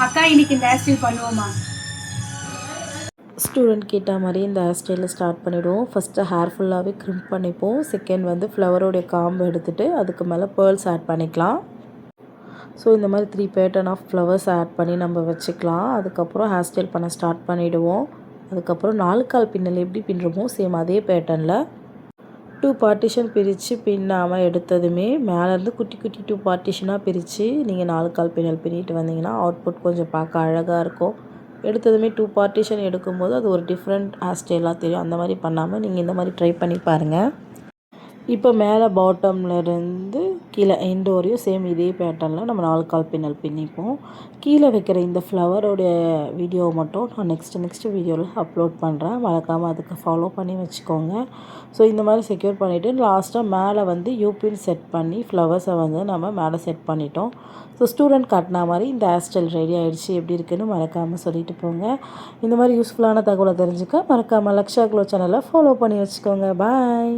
அக்கா இன்னைக்கு இந்த ஹேர் ஸ்டைல் பண்ணுவோமா? ஸ்டூடெண்ட் கேட்ட மாதிரி இந்த ஹேர் ஸ்டைலில் ஸ்டார்ட் பண்ணிவிடுவோம். ஃபஸ்ட்டு ஹேர் ஃபுல்லாகவே க்ரிம்ப் பண்ணிப்போம். செகண்ட் வந்து ஃப்ளவரோடைய காம்பு எடுத்துகிட்டு அதுக்கு மேலே பேர்ல்ஸ் ஆட் பண்ணிக்கலாம். ஸோ இந்த மாதிரி 3 பேட்டர்ன் ஆஃப் ஃப்ளவர்ஸ் ஆட் பண்ணி நம்ம வச்சுக்கலாம். அதுக்கப்புறம் ஹேர் ஸ்டைல் பண்ண ஸ்டார்ட் பண்ணிவிடுவோம். அதுக்கப்புறம் 4/4 பின்னல் எப்படி பின்னுறோமோ சேம் அதே பேட்டர்னில் 2 பார்ட்டிஷன் பிரித்து பின்னாமல் எடுத்ததுமே மேலேருந்து குட்டி குட்டி 2 பார்ட்டிஷனாக பிரித்து நீங்கள் 4/4 பின்னல் பின்னிட்டு வந்தீங்கன்னா அவுட்புட் கொஞ்சம் பார்க்க அழகாக இருக்கும். எடுத்ததுமே 2 பார்ட்டிஷன் எடுக்கும்போது அது ஒரு டிஃப்ரெண்ட் ஹேர் ஸ்டைலாக தெரியும். அந்த மாதிரி பண்ணாமல் நீங்கள் இந்த மாதிரி ட்ரை பண்ணி பாருங்கள். இப்போ மேலே பாட்டம்லேருந்து கீழே எண்டு வரையும் சேம் இதே பேட்டர்னில் நம்ம 4/4 பின்னல் பின்னிப்போம். கீழே வைக்கிற இந்த ஃப்ளவரோடைய வீடியோவை மட்டும் நான் நெக்ஸ்ட்டு வீடியோவில் அப்லோட் பண்ணுறேன். மறக்காமல் அதுக்கு ஃபாலோ பண்ணி வச்சுக்கோங்க. ஸோ இந்த மாதிரி செக்யூர் பண்ணிவிட்டு லாஸ்ட்டாக மேலே வந்து யூபின் செட் பண்ணி ஃப்ளவர்ஸை வந்து நம்ம மேலே செட் பண்ணிட்டோம். ஸோ ஸ்டூடெண்ட் கட்டினா மாதிரி இந்த ஹேர் ஸ்டைல் ரெடி ஆகிடுச்சு. எப்படி இருக்குன்னு மறக்காமல் சொல்லிட்டு போங்க. இந்த மாதிரி யூஸ்ஃபுல்லான தகவலை தெரிஞ்சுக்க மறக்காமல் லக்ஷா க்ளோ சேனலை ஃபாலோ பண்ணி வச்சுக்கோங்க. பாய்.